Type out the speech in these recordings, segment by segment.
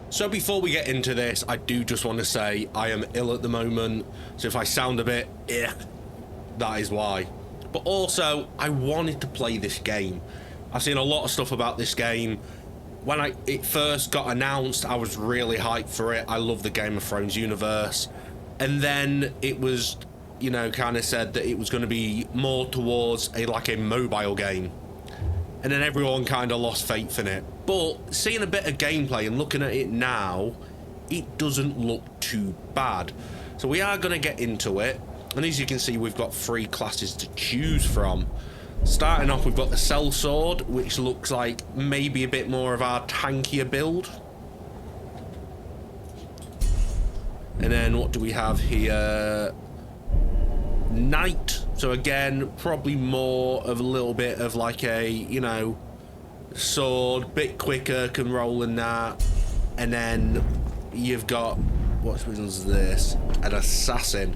So before we get into this, I do just want to say I am ill at the moment. So if I sound a bit, that is why. But also, I wanted to play this game. I've seen a lot of stuff about this game. When it first got announced, I was really hyped for it. I love the Game of Thrones universe. And then it was, you know, kind of said that it was going to be more towards a mobile game. And then everyone kind of lost faith in it. But seeing a bit of gameplay and looking at it now, it doesn't look too bad. So we are going to get into it. And as you can see, we've got 3 classes to choose from. Starting off, we've got the sellsword, which looks like maybe a bit more of our tankier build. And then what do we have here? Knight. So again, probably more of a little bit of like a, you know, sword, bit quicker, can roll in that. And then you've got, what is this? An assassin.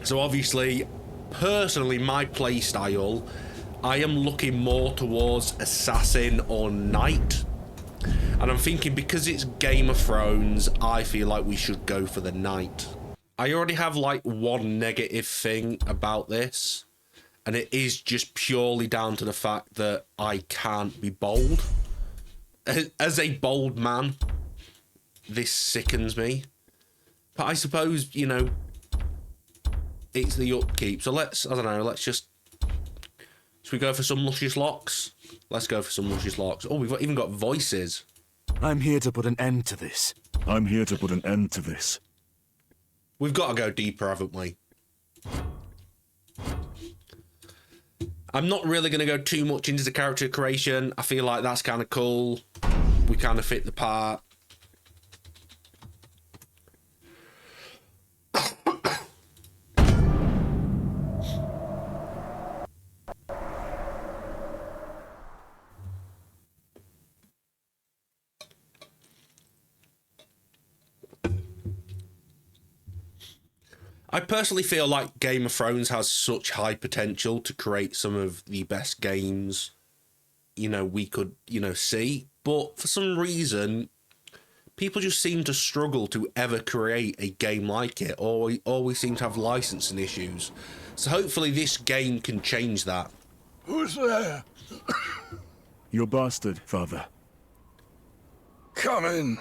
So obviously, personally, my playstyle, I am looking more towards assassin or knight. And I'm thinking because it's Game of Thrones, I feel like we should go for the knight. I already have like one negative thing about this, and it is just purely down to the fact that I can't be bold. As a bold man, this sickens me. But I suppose, you know, it's the upkeep. So let's, I don't know, let's just... Should we go for some luscious locks? Let's go for some luscious locks. Oh, we've even got voices. I'm here to put an end to this. I'm here to put an end to this. We've got to go deeper, haven't we? I'm not really going to go too much into the character creation. I feel like that's kind of cool. We kind of fit the part. I personally feel like Game of Thrones has such high potential to create some of the best games, you know, we could, you know, see. But for some reason, people just seem to struggle to ever create a game like it, or always seem to have licensing issues. So hopefully this game can change that. Who's there? Your bastard, father. Come in.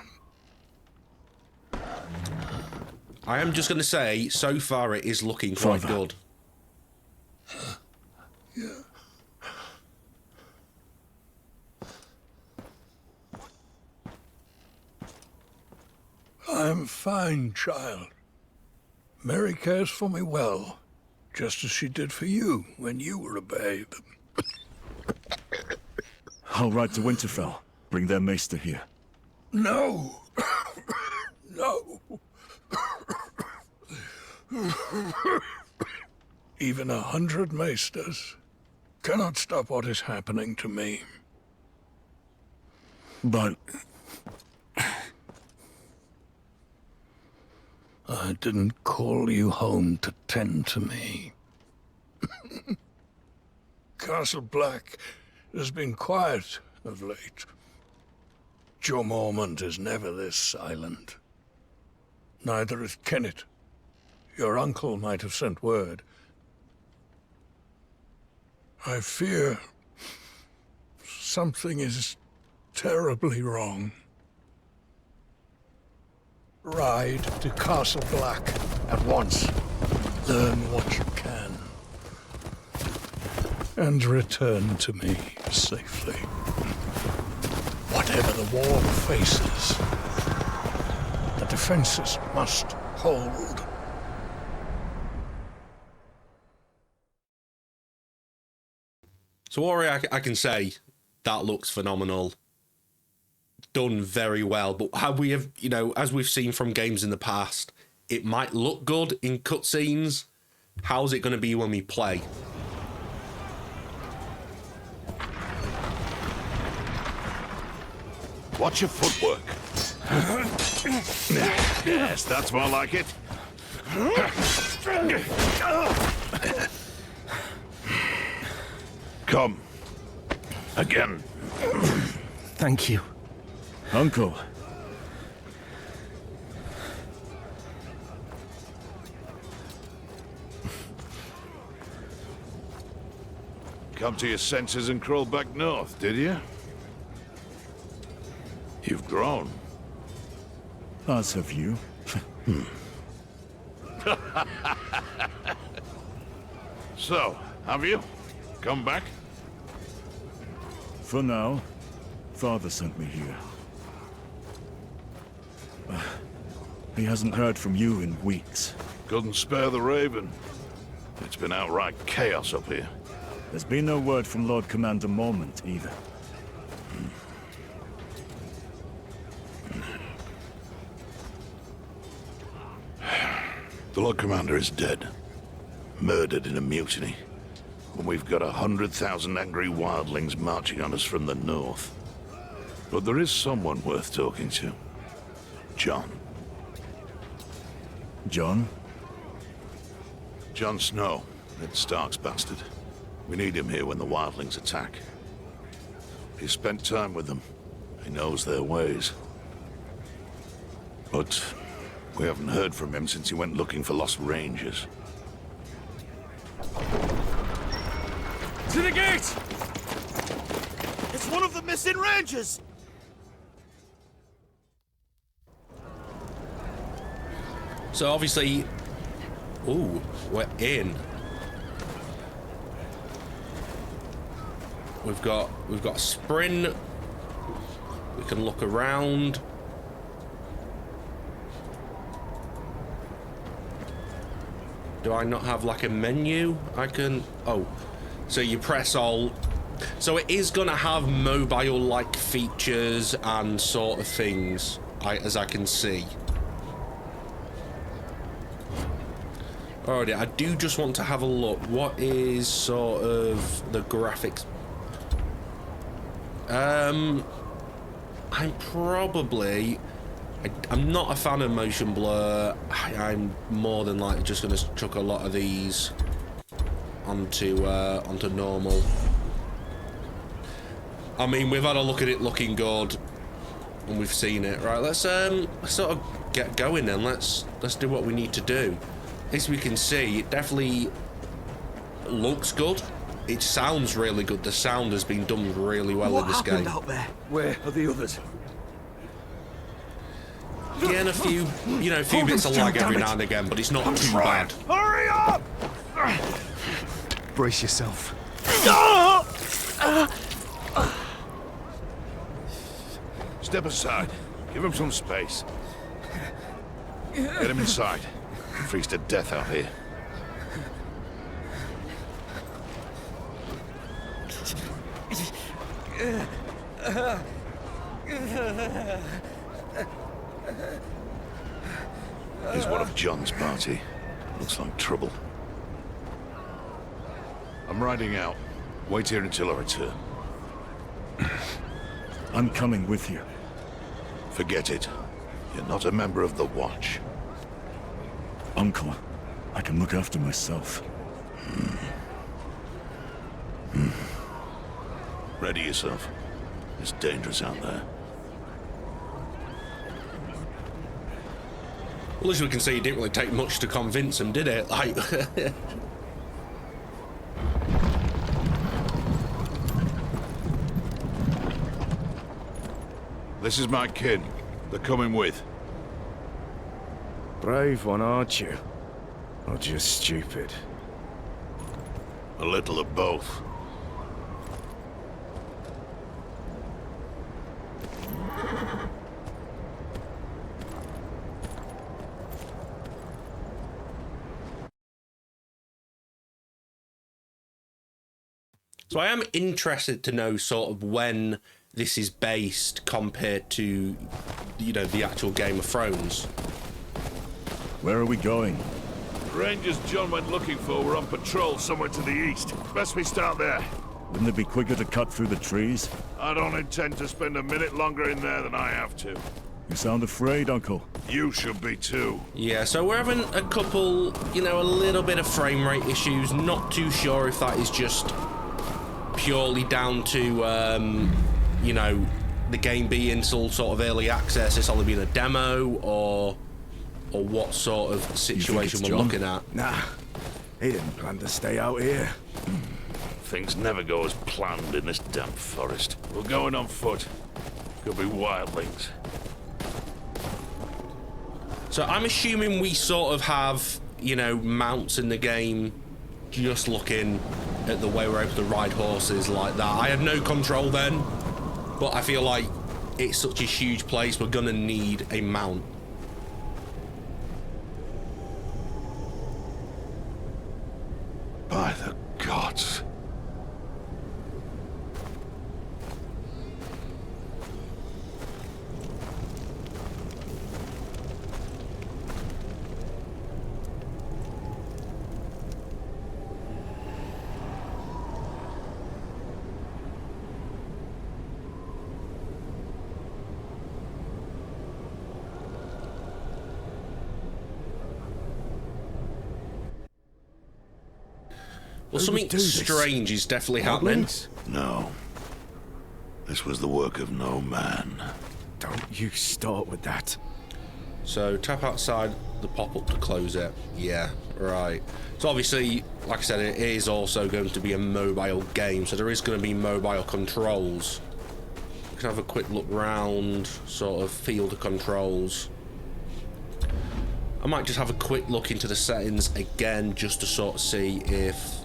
I am just going to say, so far it is looking quite good. Yeah. I'm fine, child. Mary cares for me well, just as she did for you when you were a babe. I'll ride to Winterfell. Bring their maester here. No. No. Even 100 maesters cannot stop what is happening to me. But... I didn't call you home to tend to me. Castle Black has been quiet of late. Joe Mormont is never this silent. Neither is Kenneth. Your uncle might have sent word. I fear something is terribly wrong. Ride to Castle Black at once. Learn what you can. And return to me safely. Whatever the war faces, the defenses must hold. So Warrior, I can say that looks phenomenal. Done very well, but how we have, you know, as we've seen from games in the past, it might look good in cutscenes. How's it going to be when we play? Watch your footwork. Yes, that's more like it. Come. Again. Thank you. Uncle. Come to your senses and crawl back north, did you? You've grown. As have you. So, have you? Come back? For now, Father sent me here. He hasn't heard from you in weeks. Couldn't spare the Raven. It's been outright chaos up here. There's been no word from Lord Commander Mormont either. The Lord Commander is dead. Murdered in a mutiny. And we've got 100,000 angry wildlings marching on us from the north. But there is someone worth talking to. Jon. Jon? Jon Snow, Ned Stark's bastard. We need him here when the wildlings attack. He's spent time with them. He knows their ways. But we haven't heard from him since he went looking for lost rangers. To the gate! It's one of the missing rangers! So obviously, ooh, we're in. We've got a sprint. We can look around. Do I not have like a menu? I can. Oh, so you press Alt. So it is gonna have mobile-like features and sort of things, as I can see. Alrighty, I do just want to have a look. What is sort of the graphics? I'm not a fan of motion blur. I'm more than likely just going to chuck a lot of these onto normal. I mean, we've had a look at it looking good, and we've seen it. Right, let's sort of get going then. Let's do what we need to do. As we can see, it definitely looks good. It sounds really good. The sound has been done really well in this game. What happened out there? Where are the others? Getting a few, a few bits of lag every now and again, but it's not too bad. Hurry up! Brace yourself. Step aside. Give him some space. Get him inside. Freeze to death out here. He's one of Jon's party. Looks like trouble. I'm riding out. Wait here until I return. I'm coming with you. Forget it. You're not a member of the Watch. Uncle, I can look after myself. Ready yourself. It's dangerous out there. Well, as we can see, it didn't really take much to convince him, did it? Like, This is my kin. They're coming with. Brave one, aren't you? Or just stupid? A little of both. so I am interested to know sort of when this is based compared to, the actual Game of Thrones. Where are we going? The Rangers Jon went looking for were on patrol somewhere to the east. Best we start there. Wouldn't it be quicker to cut through the trees? I don't intend to spend a minute longer in there than I have to. You sound afraid, Uncle. You should be too. Yeah, so we're having a couple, a little bit of frame rate issues. Not too sure if that is just purely down to, the game being still sort of early access, it's only been a demo, or what sort of situation we're looking at? Nah, he didn't plan to stay out here. Things never go as planned in this damp forest. We're going on foot. Could be wildlings. So I'm assuming we sort of have, you know, mounts in the game, just looking at the way we're able to ride horses like that. I had no control then, but I feel like it's such a huge place, we're gonna need a mount. By the gods. Well, something strange is definitely happening. No. This was the work of no man. Don't you start with that. So tap outside the pop-up to close it. Yeah, right. So obviously, like I said, it is also going to be a mobile game, so there is going to be mobile controls. We can have a quick look round, sort of field of controls. I might just have a quick look into the settings again, just to sort of see if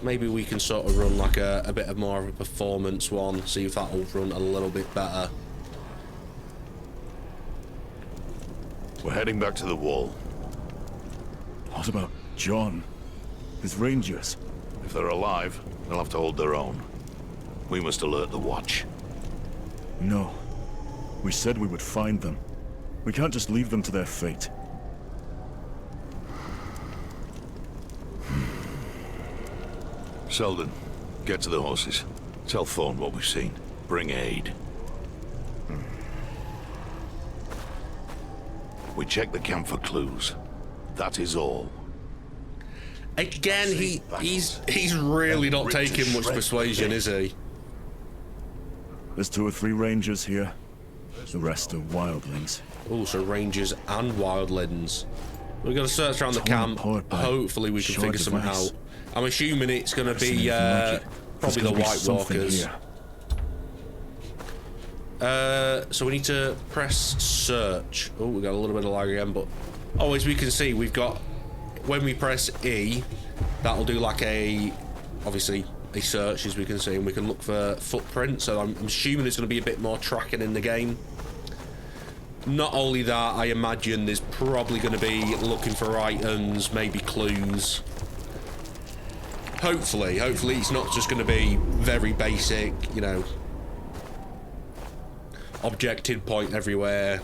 maybe we can sort of run like a bit of more of a performance one, see if that'll run a little bit better. We're heading back to the wall. What about Jon? His rangers? If they're alive, they'll have to hold their own. We must alert the watch. No. We said we would find them. We can't just leave them to their fate. Selden, get to the horses. Tell Thorne what we've seen. Bring aid. We check the camp for clues. That is all. Again, he's really not taking much persuasion, is he? There's 2 or 3 rangers here. The rest are wildlings. Oh, so rangers and wildlings. We're going to search around the camp. Hopefully we can figure something out. I'm assuming it's going to be probably the White Walkers. So we need to press search. Oh, we got a little bit of lag again, but as we can see, we've got, when we press E, that'll do like obviously a search, as we can see, and we can look for footprints. So I'm assuming there's going to be a bit more tracking in the game. Not only that, I imagine there's probably going to be looking for items, maybe clues. Hopefully it's not just going to be very basic, you know, objective point everywhere.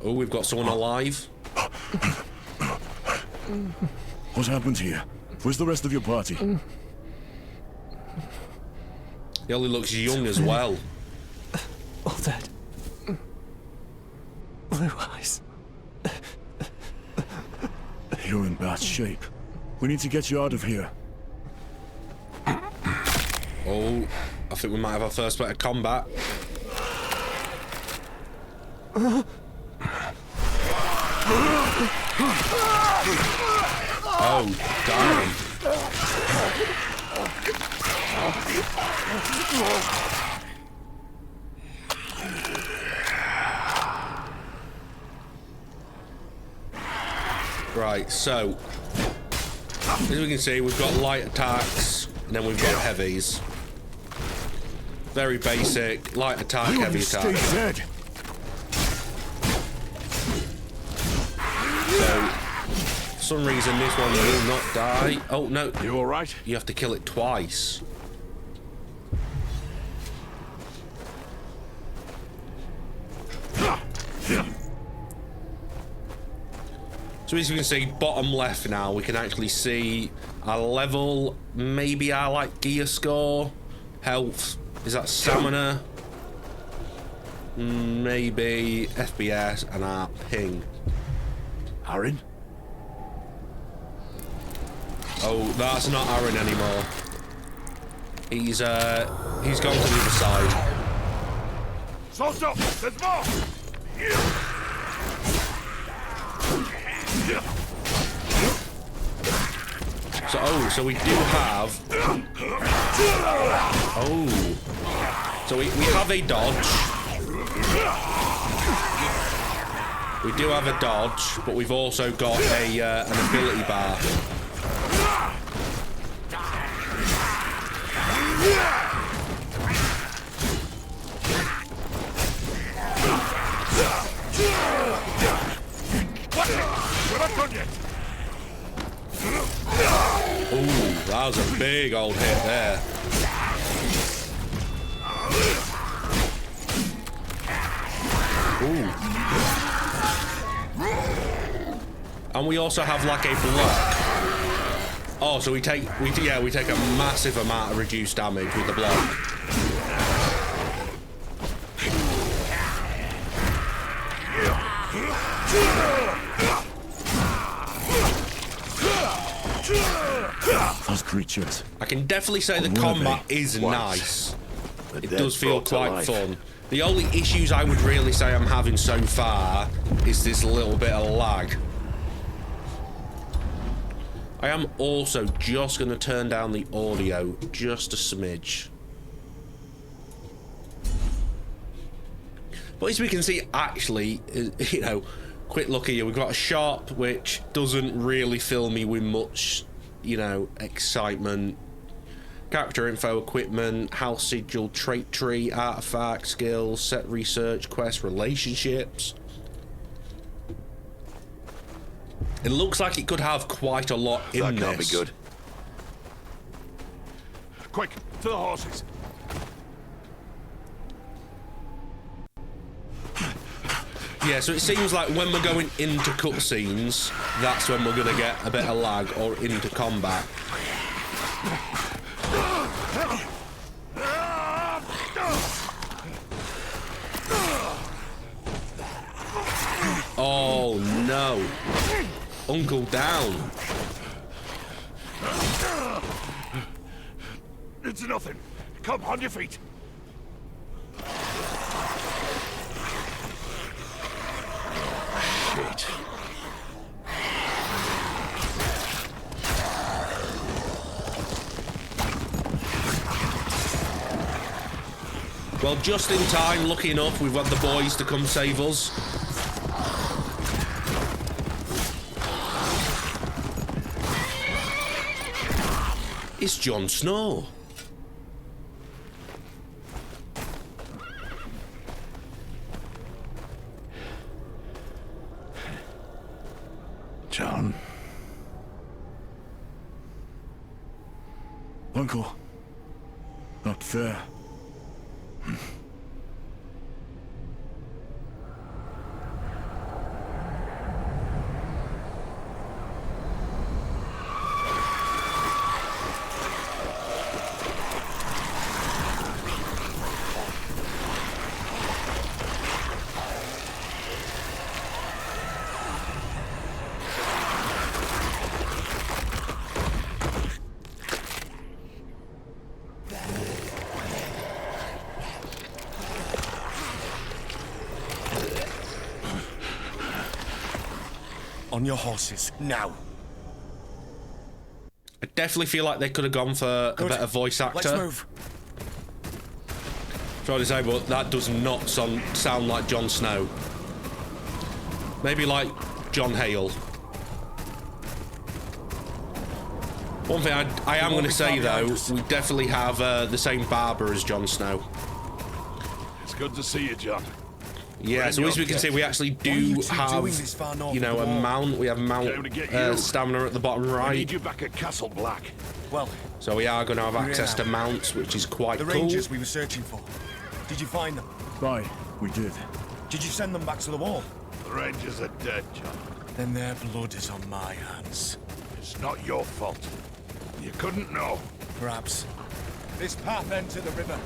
Oh, we've got someone alive. What happened here? Where's the rest of your party? He only looks young as well. All dead. Blue eyes. You're in bad shape. We need to get you out of here. Oh, I think we might have our first bit of combat. Oh, damn. Right, so as we can see, we've got light attacks and then we've got heavies. Very basic, light attack, heavy attack. Stay dead. So for some reason this one will not die. Oh no, You all right? you have to kill it twice. So as you can see, bottom left now, we can actually see our level, maybe our like gear score, health, is that stamina? Maybe FPS and our ping. Aaron? Oh, that's not Aaron anymore. He's gone to the other side. So, there's more! So we do have. So we have a dodge. We do have a dodge, but we've also got a an ability bar. We're not done yet! Ooh, that was a big old hit there. Ooh. And we also have like a block. Oh, so we take a massive amount of reduced damage with the block. Those creatures. I can definitely say the combat is nice. It does feel quite fun. The only issues I would really say I'm having so far is this little bit of lag. I am also just going to turn down the audio just a smidge. But as we can see, actually, you know, quick look here, we've got a shop which doesn't really fill me with much, you know, excitement. Character info, equipment, house sigil, trait tree, artifact, skills, set research, quest, relationships. It looks like it could have quite a lot in this. That can't be good. Quick, to the horses! Yeah, so it seems like when we're going into cutscenes, that's when we're going to get a bit of lag, or into combat. Oh no! Uncle down! It's nothing. Come, on your feet. Shit. Well, just in time, lucky enough, we've had the boys to come save us. It's Jon Snow. Jon. Uncle. Not fair. On your horses, now. I definitely feel like they could have gone for a better voice actor. Let's move. Trying to say, but that does not sound like Jon Snow. Maybe like John Hale. One thing I am going to say though, we definitely have the same barber as Jon Snow. It's good to see you, Jon. Yeah, so as we can see, we actually do have, you know, a mount. We have mount stamina at the bottom I right. need you back at Castle Black. Well, So we are going to have access to mounts, which is quite the cool. rangers we were searching for. Did you find them? Aye, we did. Did you send them back to the wall? The Rangers are dead, Jon. Then their blood is on my hands. It's not your fault. You couldn't know. Perhaps. This path ends to the river.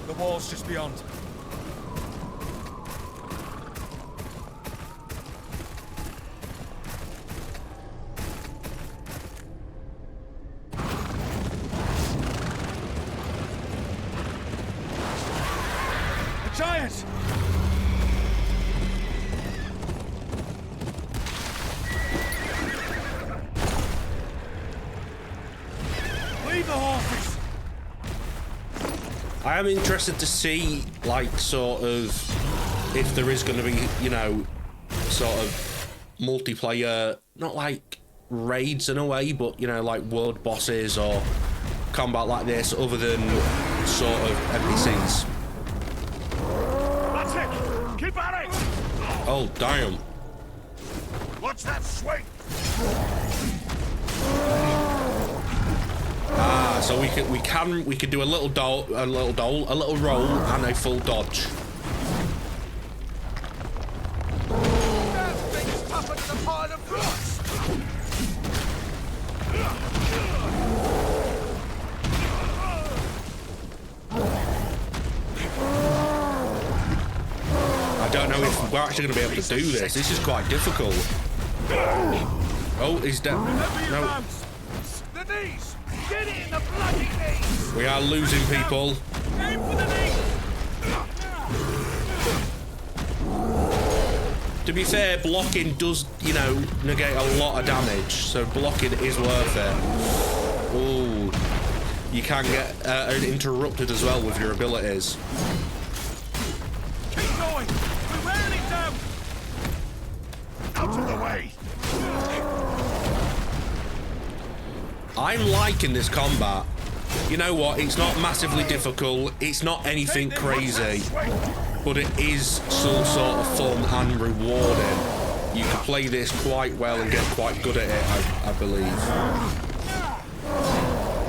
The wall's just beyond. Giant! Leave the horses! I am interested to see, like, sort of, if there is going to be, you know, sort of multiplayer, not like raids in a way, but, you know, like world bosses or combat like this, other than sort of NPCs. That's it! Keep at it! Oh, damn. Watch that swing! Ah, so we could do a little roll, and a full dodge. That thing's tougher than a pile of rocks! I don't know if we're actually going to be able to do this. This is quite difficult. Oh, he's dead. Remember your No, mounts! The knees! Get it in the bloody knees! we are losing people. Aim for the knees! To be fair, blocking does, you know, negate a lot of damage, so blocking is worth it. Ooh, you can get interrupted as well with your abilities. Keep going! We're wearing it down! Out of the way! I'm liking this combat. You know what? It's not massively difficult. It's not anything crazy, but it is still sort of fun and rewarding. You can play this quite well and get quite good at it, I believe.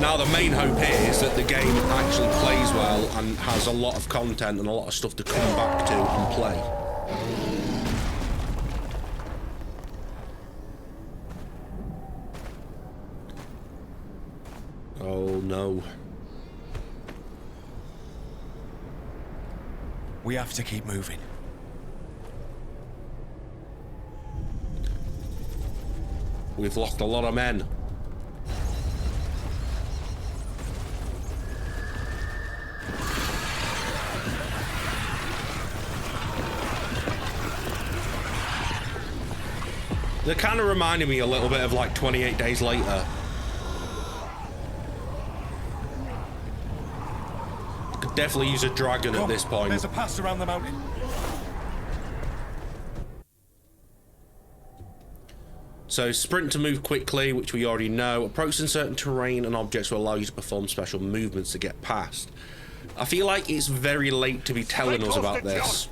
Now, the main hope here is that the game actually plays well and has a lot of content and a lot of stuff to come back to and play. Oh no. We have to keep moving. We've lost a lot of men. They're kind of reminding me a little bit of like 28 Days Later. Could definitely use a dragon at this point. There's a pass around the mountain. So sprint to move quickly, which we already know. Approaching certain terrain and objects will allow you to perform special movements to get past. I feel like it's very late to be telling us about this.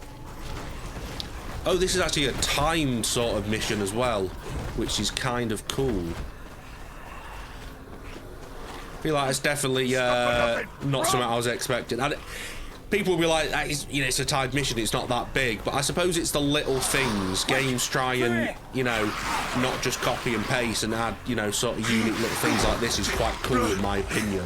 Oh, this is actually a timed sort of mission as well, which is kind of cool. I feel like it's definitely not something I was expecting. People will be like, you know, it's a timed mission, it's not that big, but I suppose it's the little things. Games try and, you know, not just copy and paste and add, you know, sort of unique little things like this is quite cool in my opinion.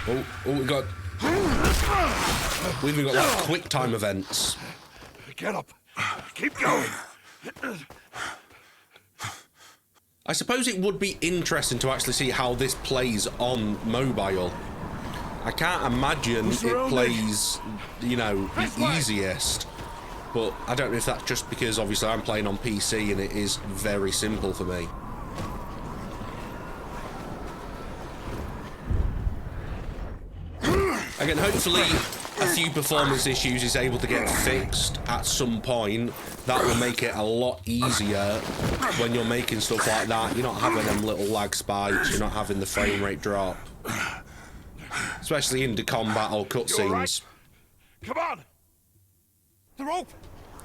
Oh, we've even got like quick time events. Get up! Keep going! I suppose it would be interesting to actually see how this plays on mobile. I can't imagine it plays, you know, the easiest. But I don't know if that's just because obviously I'm playing on PC and it is very simple for me. Again, hopefully a few performance issues is able to get fixed at some point. That will make it a lot easier when you're making stuff like that. You're not having them little lag spikes, you're not having the frame rate drop. Especially in the combat or cutscenes. Right? Come on! The rope!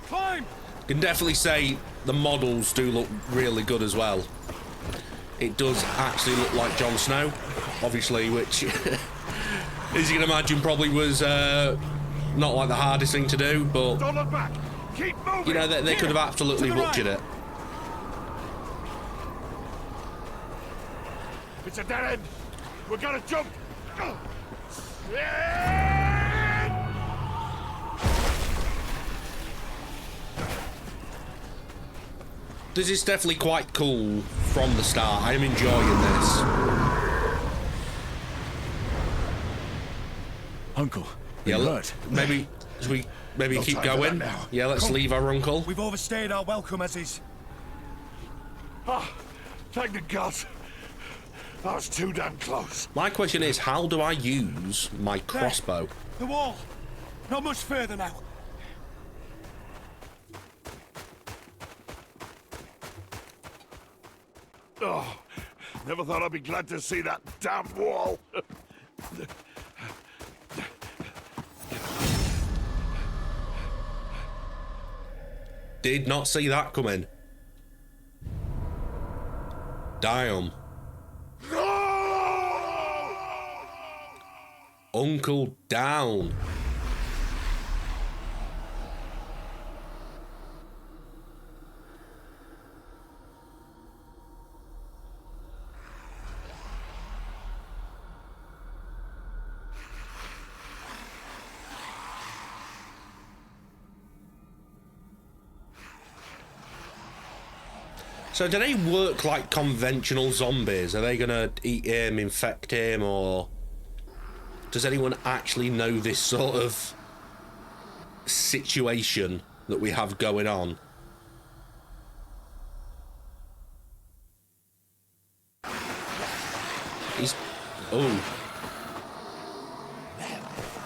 Climb! Can definitely say the models do look really good as well. It does actually look like Jon Snow, obviously, which... as you can imagine, probably was not like the hardest thing to do, but Don't look back! Keep moving! you know, they could have absolutely butchered it. It's a dead end! We're gonna jump! This is definitely quite cool from the start. I am enjoying this. Uncle, Yeah, you're look, right. should we maybe keep time for going? that now. Yeah, let's leave our uncle. We've overstayed our welcome as is. Ah, thank the gods. That was too damn close. My question is, how do I use my crossbow? The wall. Not much further now. Oh, never thought I'd be glad to see that damn wall. Did not see that coming. Damn. Uncle down. So do they work like conventional zombies? Are they gonna eat him, infect him, or does anyone actually know this sort of situation that we have going on? He's... Oh.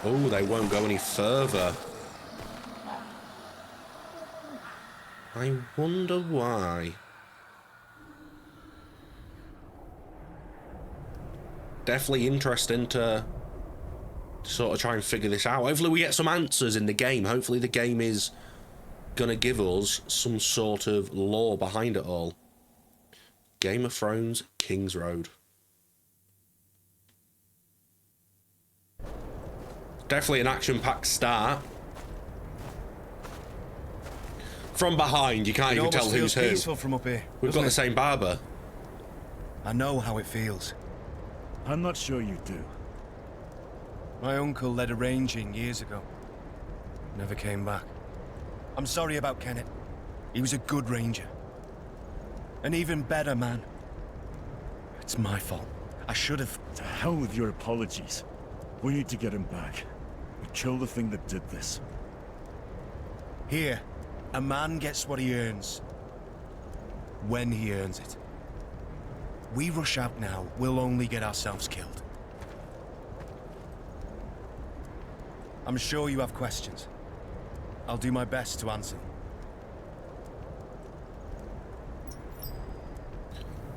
Oh, they won't go any further. I wonder why. Definitely interesting to sort of try and figure this out. Hopefully we get some answers in the game. Hopefully the game is gonna give us some sort of lore behind it all. Game of Thrones, KingsRoad. Definitely an action-packed start. From behind, you can't even tell who's who. Peaceful from up here. We've got the same barber. I know how it feels. I'm not sure you do. My uncle led a ranging years ago. Never came back. I'm sorry about Kenneth. He was a good ranger. An even better man. It's my fault. I should have... To hell with your apologies. We need to get him back. We kill the thing that did this. Here, a man gets what he earns. When he earns it. We rush out now, we'll only get ourselves killed. I'm sure you have questions. I'll do my best to answer them.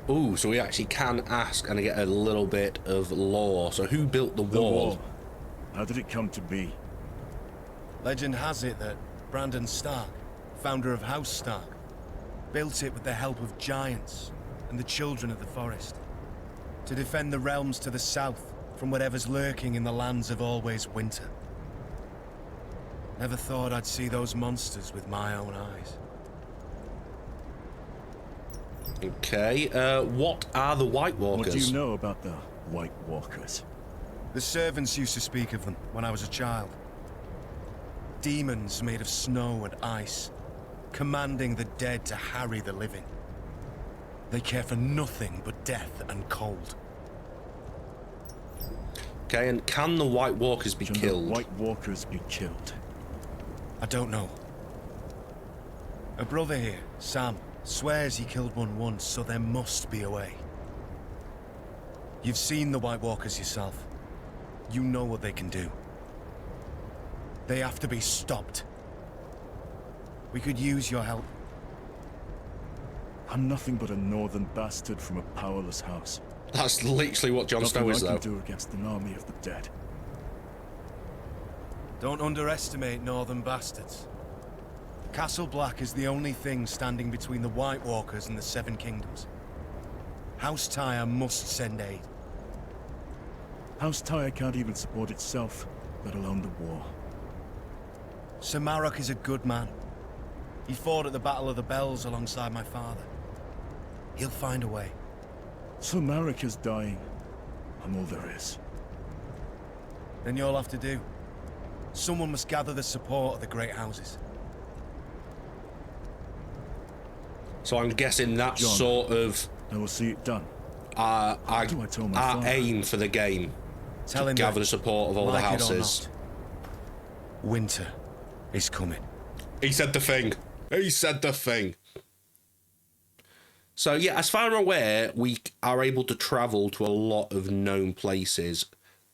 Ooh, so we actually can ask and get a little bit of lore. So who built the wall? How did it come to be? Legend has it that Brandon Stark, founder of House Stark, built it with the help of giants and the children of the forest, to defend the realms to the south from whatever's lurking in the lands of always winter. Never thought I'd see those monsters with my own eyes. Okay, what are the White Walkers? What do you know about the White Walkers? The servants used to speak of them when I was a child. Demons made of snow and ice, commanding the dead to harry the living. They care for nothing but death and cold. Okay, and can the White Walkers be Can killed? the White Walkers be killed? I don't know. A brother here, Sam, swears he killed one once, so there must be a way. You've seen the White Walkers yourself. You know what they can do. They have to be stopped. We could use your help. I'm nothing but a northern bastard from a powerless house. That's literally what Jon Snow is, Nothing I though. can do against an army of the dead. Don't underestimate northern bastards. Castle Black is the only thing standing between the White Walkers and the Seven Kingdoms. House Tyre must send aid. House Tyre can't even support itself, let alone the war. Sir Marok is a good man. He fought at the Battle of the Bells alongside my father. He'll find a way. So Marek is dying. I'm all there is. Then you'll have to do. Someone must gather the support of the great houses. So I'm guessing that's Jon, sort of I will see it done. our do I tell my father? aim for the game. Tell To him gather that, the support of all the like it or houses. not, winter is coming. He said the thing. He said the thing. So yeah, as far as I'm aware, we are able to travel to a lot of known places.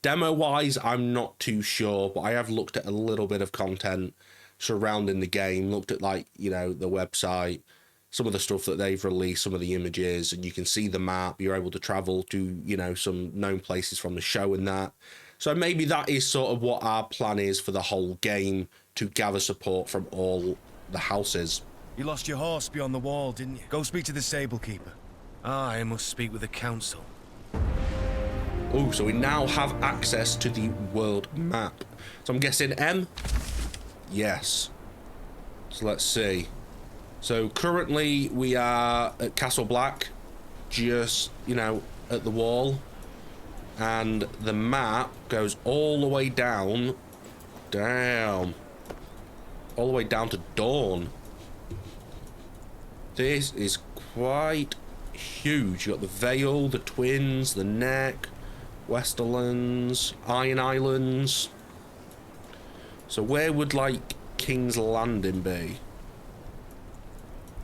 Demo-wise, I'm not too sure, but I have looked at a little bit of content surrounding the game, looked at, like, you know, the website, some of the stuff that they've released, some of the images, and you can see the map. You're able to travel to, you know, some known places from the show and that. So maybe that is sort of what our plan is for the whole game, to gather support from all the houses. You lost your horse beyond the wall, didn't you? Go speak to the stable keeper. I must speak with the council. Oh, so we now have access to the world map. So I'm guessing M? Yes. So let's see. So currently we are at Castle Black, just, you know, at the wall. And the map goes all the way down. Damn. All the way down to Dawn. This is quite huge. You got the Vale, the Twins, the Neck, Westerlands, Iron Islands. So where would, like, King's Landing be?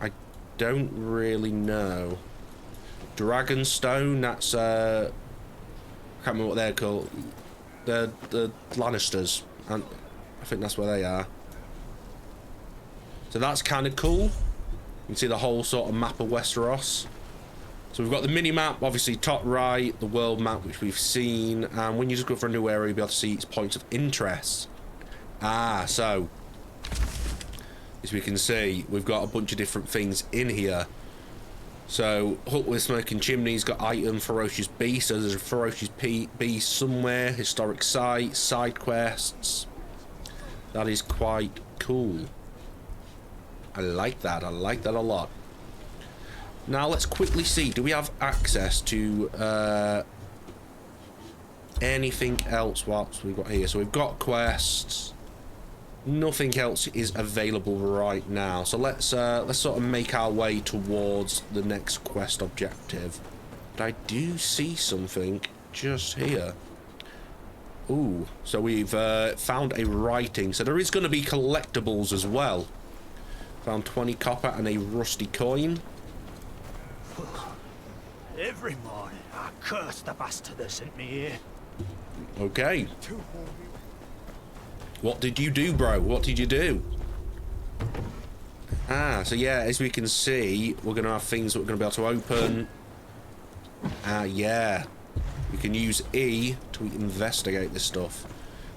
I don't really know. Dragonstone, that's I can't remember what they're called. The Lannisters, and I think that's where they are. So that's kind of cool. You can see the whole sort of map of Westeros. So we've got the mini map, obviously top right, the world map, which we've seen, and when you just go for a new area, you'll be able to see its points of interest. So as we can see, we've got a bunch of different things in here. So hut with smoking chimneys, got item, ferocious beast. So there's a ferocious beast somewhere. Historic site, side quests. That is quite cool. I like that. I like that a lot. Now let's quickly see. Do we have access to anything else? What we've got here? So we've got quests. Nothing else is available right now. So let's sort of make our way towards the next quest objective. But I do see something just here. Ooh, so we've found a writing. So there is going to be collectibles as well. Found 20 copper and a rusty coin. Every morning, I curse the bastard that sent me here. Okay. What did you do, bro? What did you do? So yeah, as we can see, we're going to have things that we're going to be able to open. Yeah. We can use E to investigate this stuff.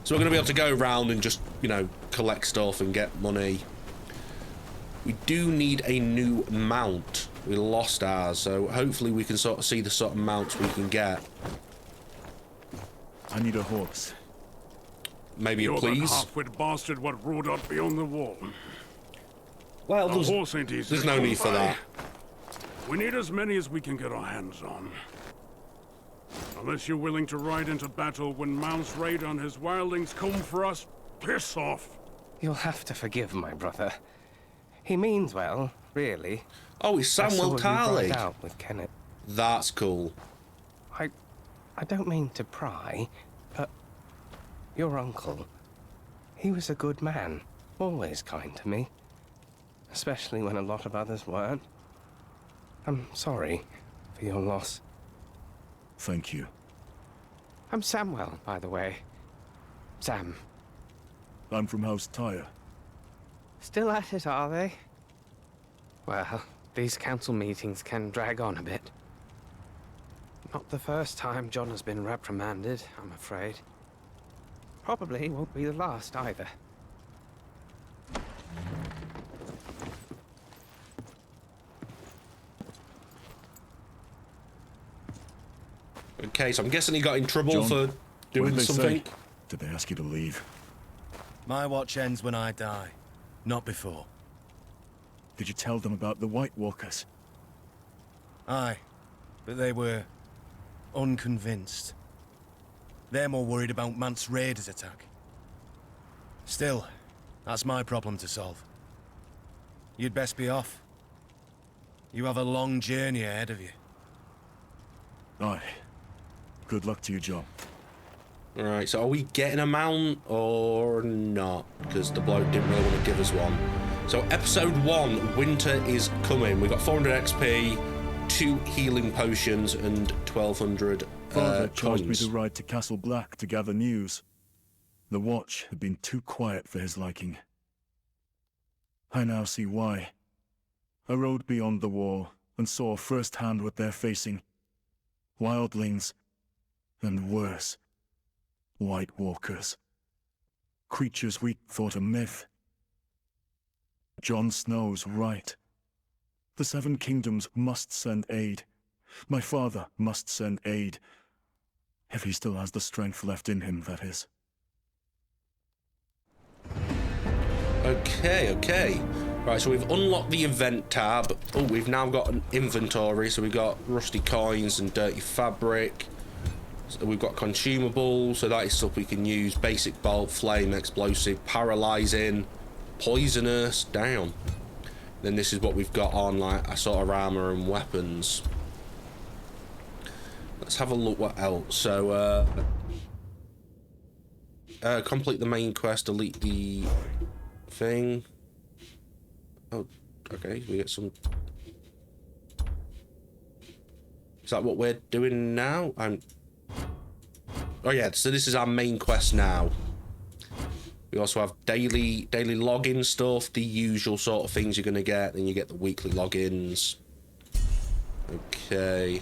So we're going to be able to go around and just, you know, collect stuff and get money. We do need a new mount. We lost ours, so hopefully we can sort of see the sort of mounts we can get. I need a horse. Maybe a You're please? that half-wit bastard what rode out beyond the wall. Well, A horse ain't easy there's to no come need for by. that. We need as many as we can get our hands on. Unless you're willing to ride into battle when Mount's raid on his wildlings come for us, piss off. You'll have to forgive my brother. He means well, really. Oh, it's I saw Samuel you Tarly. ride out with Kenneth. That's cool. I don't mean to pry, but your uncle, he was a good man, always kind to me, especially when a lot of others weren't. I'm sorry for your loss. Thank you. I'm Samwell, by the way. Sam. I'm from House Tyre. Still at it, are they? Well, these council meetings can drag on a bit. Not the first time Jon has been reprimanded, I'm afraid. Probably won't be the last either. Okay, so I'm guessing he got in trouble Jon, for what doing did they something. say? Did they ask you to leave? My watch ends when I die, not before. Did you tell them about the White Walkers? Aye, but they were unconvinced. They're more worried about Mance Raiders' attack. Still, that's my problem to solve. You'd best be off. You have a long journey ahead of you. Aye. Good luck to you, Jon. Alright, so are we getting a mount or not? Because the bloke didn't really want to give us one. So episode 1, winter is coming. We got 400 XP, 2 healing potions, and 1200 Father charged me coins. to ride to Castle Black to gather news. The watch had been too quiet for his liking. I now see why. I rode beyond the wall and saw firsthand what they're facing. Wildlings, and worse, White Walkers. Creatures we thought a myth. Jon Snow's right. The Seven Kingdoms must send aid. My father must send aid. If he still has the strength left in him, that is. Okay. Right, so we've unlocked the event tab. Oh, we've now got an inventory. So we've got rusty coins and dirty fabric. So we've got consumables. So that is stuff we can use. Basic bolt, flame, explosive, paralyzing, poisonous. Down. Then this is what we've got on, like a sort of armor and weapons. Let's have a look what else. So, complete the main quest, delete the thing. Oh, okay, we get some... Is that what we're doing now? Oh yeah, so this is our main quest now. We also have daily login stuff, the usual sort of things you're going to get. Then you get the weekly logins. Okay.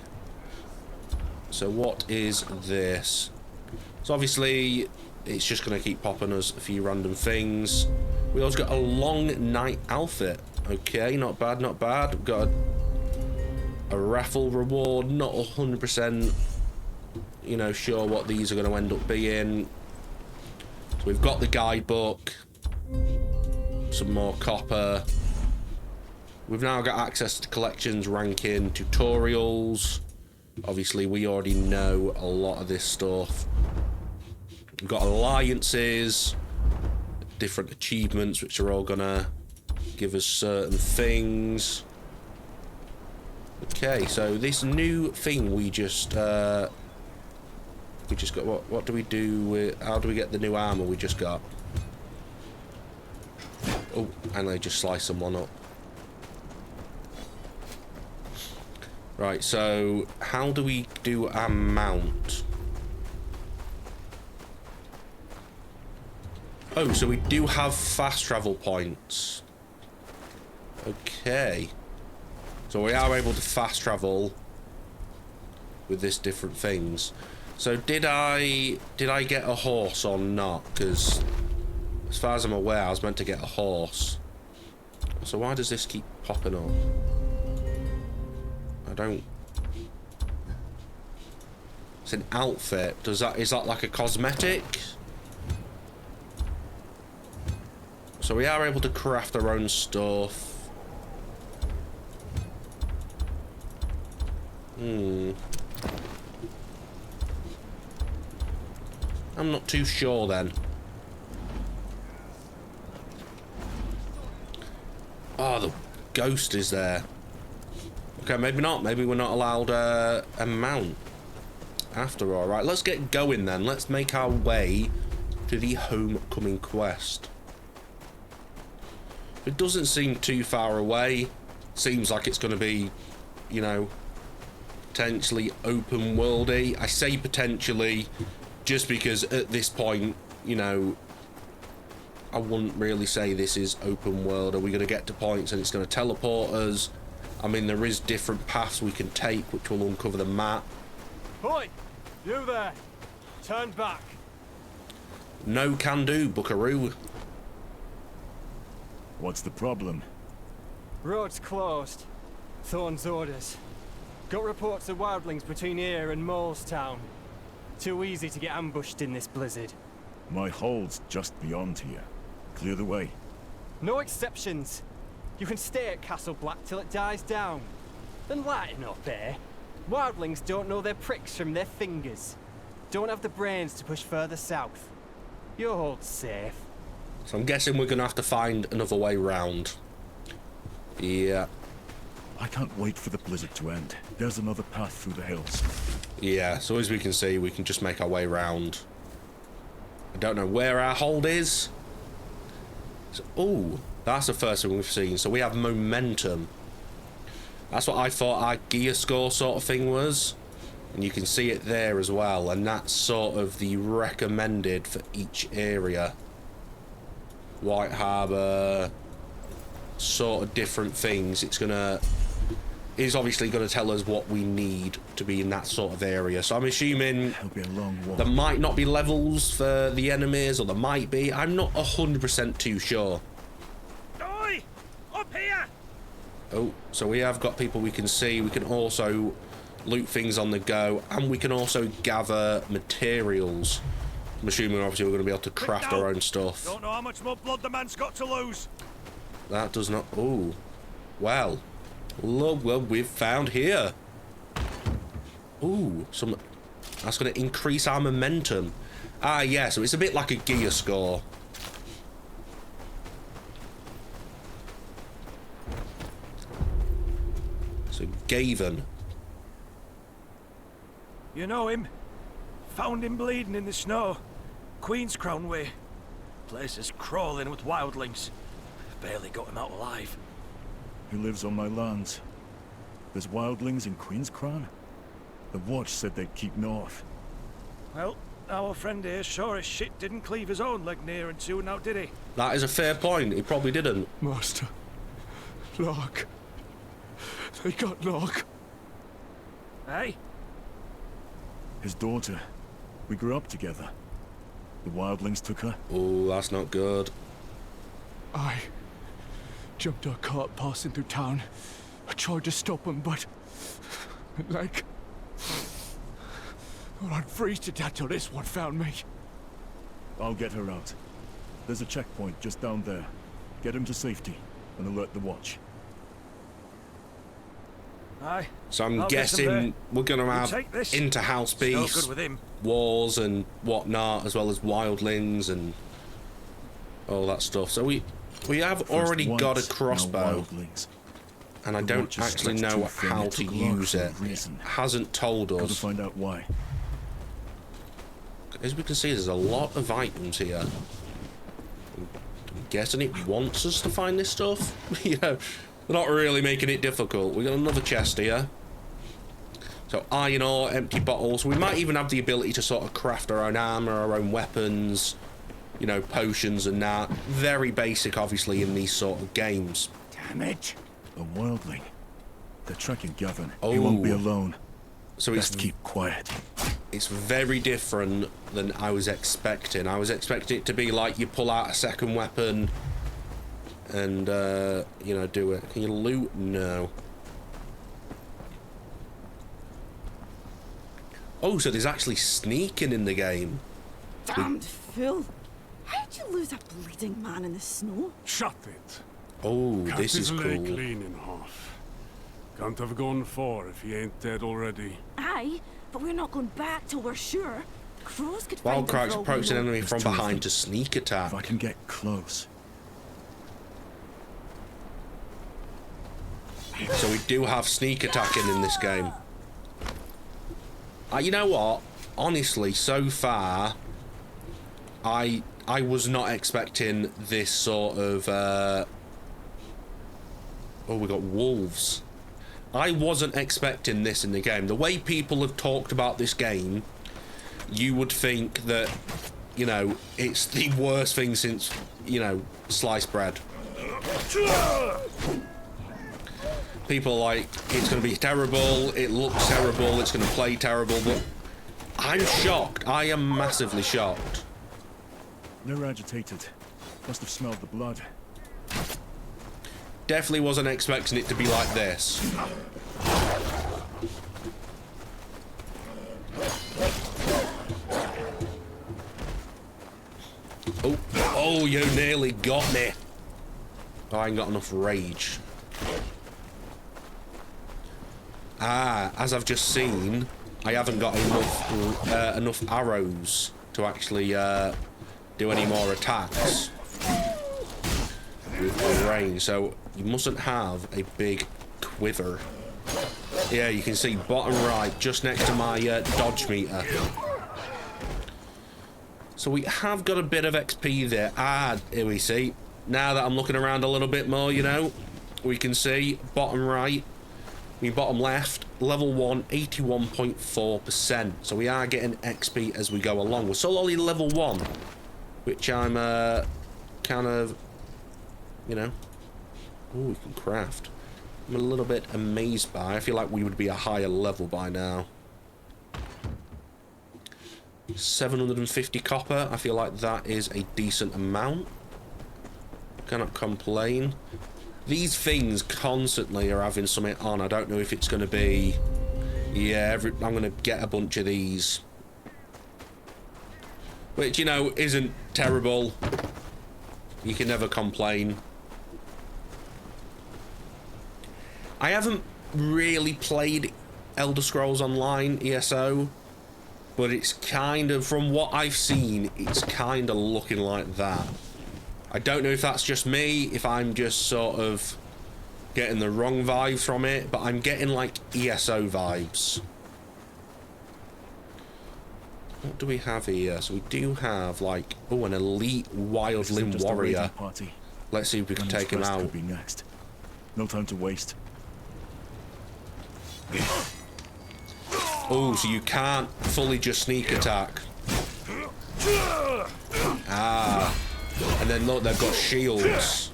So what is this? So obviously, it's just going to keep popping us a few random things. We also got a long night outfit. Okay, not bad, not bad. We've got a raffle reward. Not 100%, you know, sure what these are going to end up being. So we've got the guidebook. Some more copper. We've now got access to collections, ranking, tutorials. Obviously, we already know a lot of this stuff. We've got alliances, different achievements, which are all gonna give us certain things. Okay, so this new thing we just got. What do we do with? How do we get the new armor we just got? Oh, and they just slice someone up. Right, so how do we do our mount? Oh, so we do have fast travel points. Okay. So we are able to fast travel with this different things. So did I get a horse or not? Because as far as I'm aware, I was meant to get a horse. So why does this keep popping up? I don't... It's an outfit. Is that like a cosmetic? So we are able to craft our own stuff. I'm not too sure then. Oh, the ghost is there. Okay, maybe not. Maybe we're not allowed a mount after all. Right, let's get going then. Let's make our way to the homecoming quest. It doesn't seem too far away. Seems like it's going to be, you know, potentially open worldy. I say potentially just because at this point, you know, I wouldn't really say this is open world. Are we going to get to points and it's going to teleport us? I mean, there is different paths we can take which will uncover the map. Boy, you there. Turn back. No can do, buckaroo. What's the problem? Road's closed. Thorn's orders. Got reports of wildlings between here and Molestown. Too easy to get ambushed in this blizzard. My hold's just beyond here. Clear the way. No exceptions. You can stay at Castle Black till it dies down. Then lighten up, eh? Wildlings don't know their pricks from their fingers. Don't have the brains to push further south. Your hold's safe. So I'm guessing we're going to have to find another way round. Yeah. I can't wait for the blizzard to end. There's another path through the hills. Yeah, so as we can see, we can just make our way around. I don't know where our hold is. So, oh, that's the first thing we've seen. So we have momentum. That's what I thought our gear score sort of thing was. And you can see it there as well. And that's sort of the recommended for each area. White Harbour, sort of different things. It's obviously going to tell us what we need to be in that sort of area. So I'm assuming It'll be a long walk. there might not be levels for the enemies, or there might be. I'm not 100% too sure. Oi! Up here! Oh, so we have got people we can see. We can also loot things on the go, and we can also gather materials. I'm assuming obviously we're going to be able to craft our own stuff. Don't know how much more blood the man's got to lose. That does not... Oh. Well. Look what we've found here. Ooh. That's going to increase our momentum. Ah, yeah. So it's a bit like a gear score. So, Gavin. You know him? Found him bleeding in the snow. Queen's Crown way. Place is crawling with wildlings. Barely got him out alive. He lives on my lands. There's wildlings in Queen's Crown? The Watch said they'd keep north. Well, our friend here sure as shit didn't cleave his own leg near and soon now, did he? That is a fair point. He probably didn't. Master. Lark. They got Lark. Hey? His daughter. We grew up together. The wildlings took her. Oh, that's not good. I jumped a cart passing through town. I tried to stop him, but like, well, I'd freeze to death till this one found me. I'll get her out. There's a checkpoint just down there. Get him to safety and alert the Watch. Aye. So I'm I'll get some guessing we're going to You have take this. inter-house It's no beasts, good with him. walls and whatnot, as well as wildlings and all that stuff. So we have First already got whites, a now crossbow, wildlings. and I The don't Watch is actually stretched know too thin. how It to took long use for a it. It reason. hasn't told Gotta us. find out why. As we can see, there's a lot of items here. I'm guessing it wants us to find this stuff. You know, they're not really making it difficult. We got another chest here. So iron ore, empty bottles. We might even have the ability to sort of craft our own armor, our own weapons, you know, potions and that. Very basic, obviously, in these sort of games. Damn it! A wildling. They're tracking Gavin. Oh. He won't be alone. So Best keep quiet. it's very different than I was expecting. I was expecting it to be like you pull out a second weapon and, you know, do it. Can you loot? No. Oh, so there's actually sneaking in the game. Damned fool! How'd you lose a bleeding man in the snow? Shut it. Oh, Cut this is his leg cool. clean in half. Can't have gone far if he ain't dead already. Aye, but we're not going back till we're sure. Crows could While find them Crow's for all we approaching know. an enemy There's from two of behind them. to sneak attack. If I can get close. So we do have sneak attacking in this game. You know what? Honestly, so far, I was not expecting this sort of. Oh, we got wolves. I wasn't expecting this in the game. The way people have talked about this game, you would think that, you know, it's the worst thing since, you know, sliced bread. People are like, it's going to be terrible, it looks terrible, it's going to play terrible, but I'm shocked. I am massively shocked. They're agitated. Must have smelled the blood. Definitely wasn't expecting it to be like this. Oh, you nearly got me. Oh, I ain't got enough rage. Ah, as I've just seen, I haven't got enough arrows to actually do any more attacks with the range. So you mustn't have a big Wither. Yeah, you can see bottom right, just next to my dodge meter. So we have got a bit of XP there. Ah, here we see. Now that I'm looking around a little bit more, you know, we can see bottom right, bottom left, level 1, 81.4%. So we are getting XP as we go along. We're still only level 1, which I'm kind of, you know, oh, we can craft. I'm a little bit amazed by. I feel like we would be a higher level by now. 750 copper. I feel like that is a decent amount. Cannot complain. These things constantly are having something on. I don't know if it's going to be... Yeah, I'm going to get a bunch of these. Which, you know, isn't terrible. You can never complain. I haven't really played Elder Scrolls Online, ESO. But it's kind of, from what I've seen, it's kind of looking like that. I don't know if that's just me, if I'm just sort of getting the wrong vibes from it, but I'm getting like ESO vibes. What do we have here? So we do have like, oh, an elite wildling warrior. Let's see if we can take him out. Could be next. No time to waste. Oh, so you can't fully just sneak attack. Ah. And then look, they've got shields.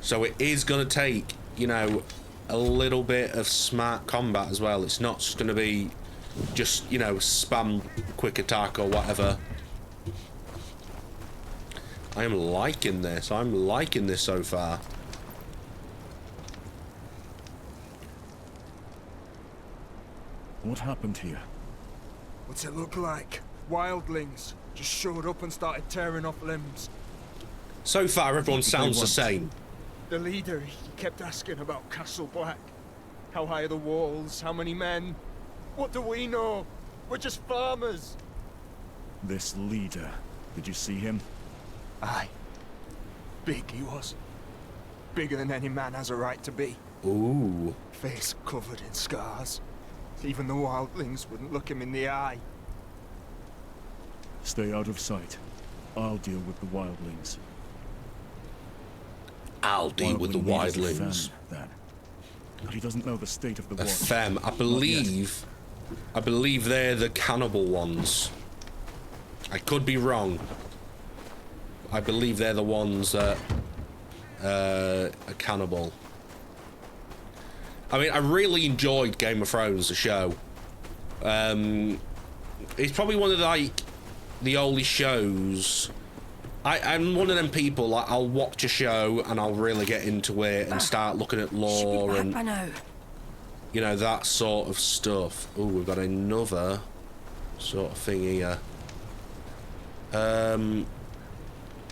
So it is going to take, you know, a little bit of smart combat as well. It's not just going to be just, you know, spam quick attack or whatever. I am liking this. I'm liking this so far. What happened here? What's it look like? Wildlings just showed up and started tearing off limbs. So far, everyone sounds the same. The leader, he kept asking about Castle Black. How high are the walls? How many men? What do we know? We're just farmers. This leader, did you see him? Aye. Big he was. Bigger than any man has a right to be. Ooh. Face covered in scars. Even the wildlings wouldn't look him in the eye. Stay out of sight. I'll deal with the wildlings. I'll deal with the wildlings. Then. But he doesn't know the state of the A watch. femme. I believe they're the cannibal ones. I could be wrong. I believe they're the ones that are cannibal. I mean, I really enjoyed Game of Thrones, the show. It's probably one of the only shows. I'm one of them people, like, I'll watch a show and I'll really get into it and start looking at lore and, you know, that sort of stuff. Oh, we've got another sort of thing here. Oh,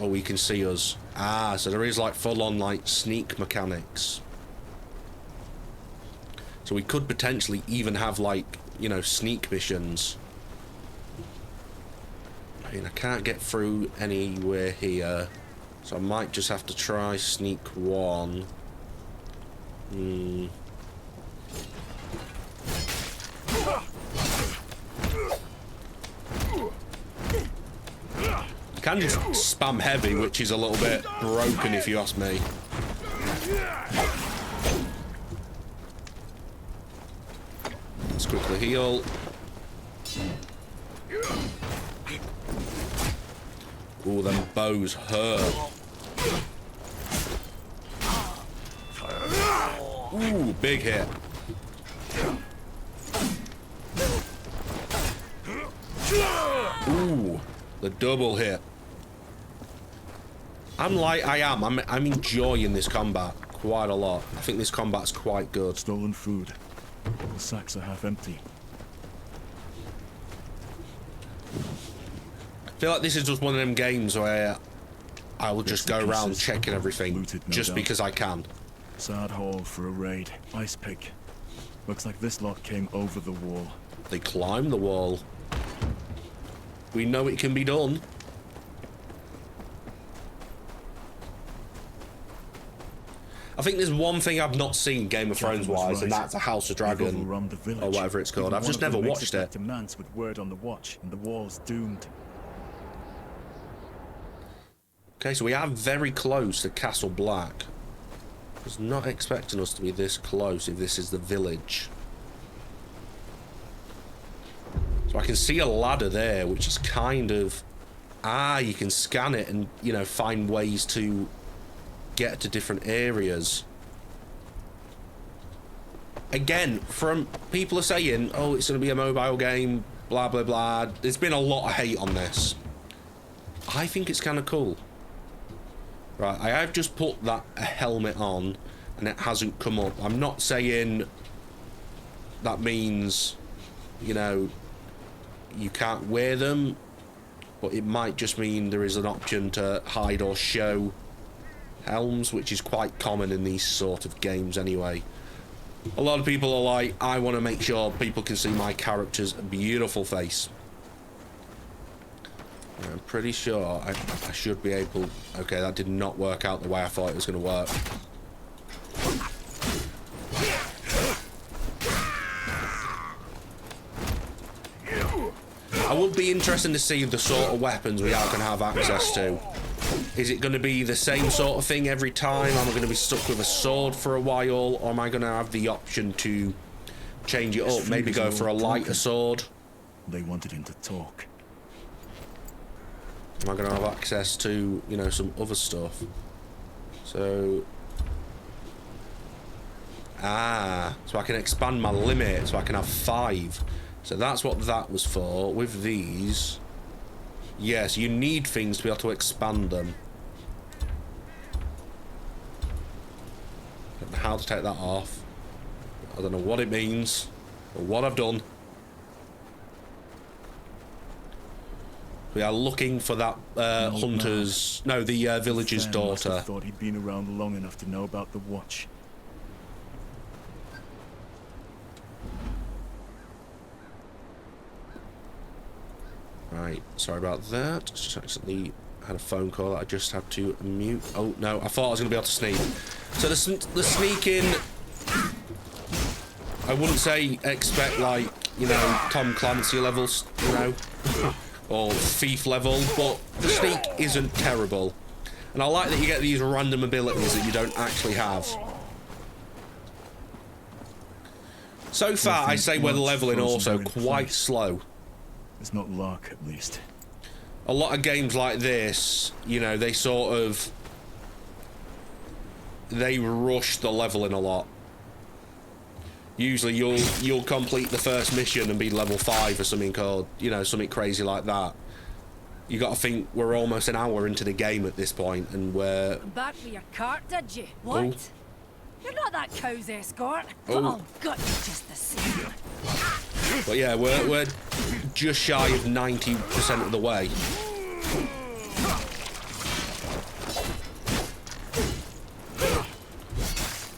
we can see us. Ah, so there is like full-on like sneak mechanics. So we could potentially even have, like, you know, sneak missions. I mean, I can't get through anywhere here. So I might just have to try sneak one. You can just spam heavy, which is a little bit broken if you ask me. Let's quickly heal. Ooh, them bows hurt. Ooh, big hit. Ooh, the double hit. I'm enjoying this combat quite a lot. I think this combat's quite good. Stolen food. The sacks are half empty. I feel like this is just one of them games where I will just go around checking everything just because I can. Sad haul for a raid. Ice pick. Looks like this lot came over the wall. They climbed the wall. We know it can be done. I think there's one thing I've not seen Game of Thrones wise, and that's a House of Dragon, or whatever it's called. I've just never watched it. Demands with word on the watch, and the wall's doomed. Okay, so we are very close to Castle Black. I was not expecting us to be this close if this is the village. So I can see a ladder there, which is kind of... Ah, you can scan it and, you know, find ways to get to different areas. Again, from people are saying, oh, it's going to be a mobile game, blah, blah, blah. There's been a lot of hate on this. I think it's kind of cool. Right, I have just put that helmet on and it hasn't come up. I'm not saying that means, you know, you can't wear them, but it might just mean there is an option to hide or show helms, which is quite common in these sort of games anyway. A lot of people are like, I want to make sure people can see my character's beautiful face. I'm pretty sure I should be able... Okay, that did not work out the way I thought it was going to work. I would be interested to see the sort of weapons we are going to have access to. Is it going to be the same sort of thing every time? Am I going to be stuck with a sword for a while? Or am I going to have the option to change it up? Maybe go for a lighter sword? They wanted him to talk. Am I going to have access to, you know, some other stuff? So... Ah, so I can expand my limit, so I can have 5. So that's what that was for. With these... Yes, you need things to be able to expand them. I don't know how to take that off. I don't know what it means, or what I've done. We are looking for that hunter's... No, the village's daughter. I thought he'd been around long enough to know about the watch. Right, sorry about that. Just accidentally had a phone call that I just had to mute. Oh, no, I thought I was going to be able to sneak. So the sneaking... I wouldn't say expect, like, you know, Tom Clancy levels, you know, or Thief level, but the sneak isn't terrible. And I like that you get these random abilities that you don't actually have. So far, I say we're leveling also quite slow. It's not luck, at least. A lot of games like this, you know, they sort of... They rush the leveling a lot. Usually you'll complete the first mission and be level 5 or something called, you know, something crazy like that. You got to think we're almost an hour into the game at this point, and we're... Back with your cart, did you? What? Oh. You're not that cow's escort, but Oh. I'll gut you just the same. But yeah, we're just shy of 90% of the way.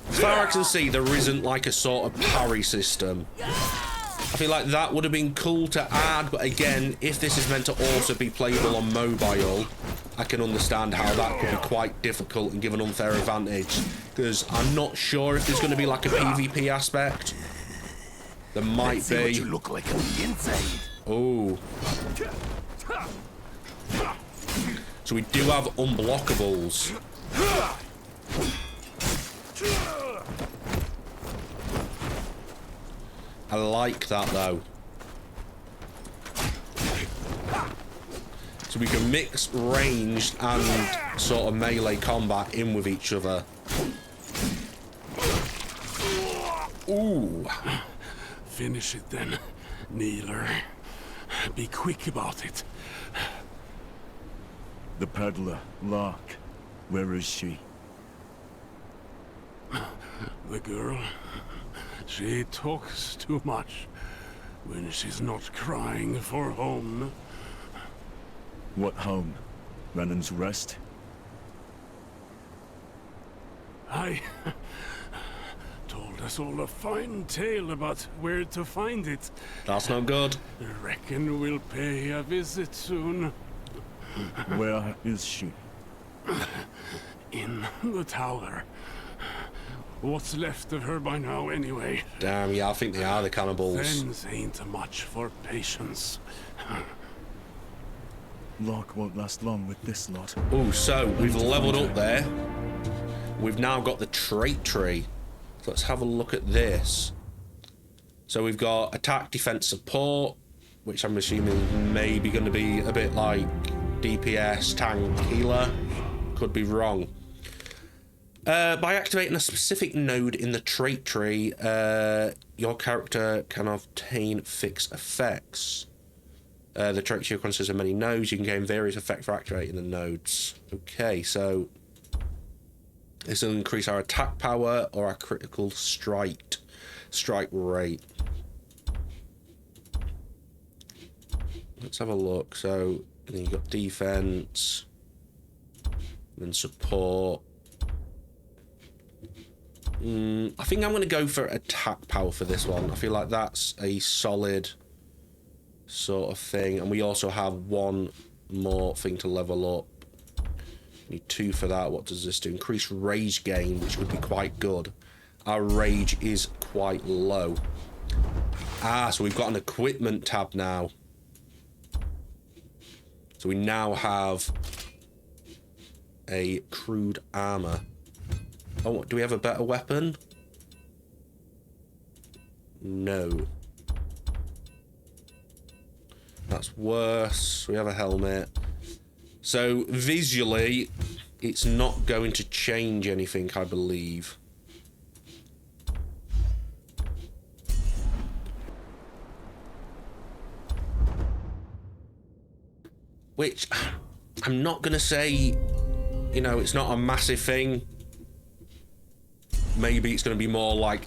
As far as I can see, there isn't like a sort of parry system. I feel like that would have been cool to add, but again, if this is meant to also be playable on mobile, I can understand how that could be quite difficult and give an unfair advantage. Because I'm not sure if there's going to be like a PvP aspect. There might be. What you look like on the inside. Oh. So we do have unblockables. I like that though. So we can mix ranged and sort of melee combat in with each other. Ooh. Finish it then, Kneeler. Be quick about it. The peddler, Lark. Where is she? The girl, she talks too much when she's not crying for home. What home? Renan's Rest? I told us all a fine tale about where to find it. That's not good. Reckon we'll pay a visit soon. Where is she? In the tower. What's left of her by now, anyway? Damn, yeah, I think they are the cannibals. Thens ain't much for patience. Locke won't last long with this lot. Oh, so we've leveled up there. We've now got the trait tree. So let's have a look at this. So we've got attack, defense, support, which I'm assuming maybe going to be a bit like DPS, tank, healer. Could be wrong. By activating a specific node in the trait tree, your character can obtain fixed effects. The trait tree consists of many nodes. You can gain various effects for activating the nodes. Okay, so this will increase our attack power or our critical strike rate. Let's have a look. So then you've got defense, then support. I think I'm going to go for attack power for this one. I feel like that's a solid sort of thing. And we also have one more thing to level up. Need 2 for that. What does this do? Increase rage gain, which would be quite good. Our rage is quite low. So we've got an equipment tab now. So we now have a crude armor. Oh, do we have a better weapon? No. That's worse. We have a helmet. So visually, it's not going to change anything, I believe. Which, I'm not going to say, you know, it's not a massive thing. Maybe it's going to be more like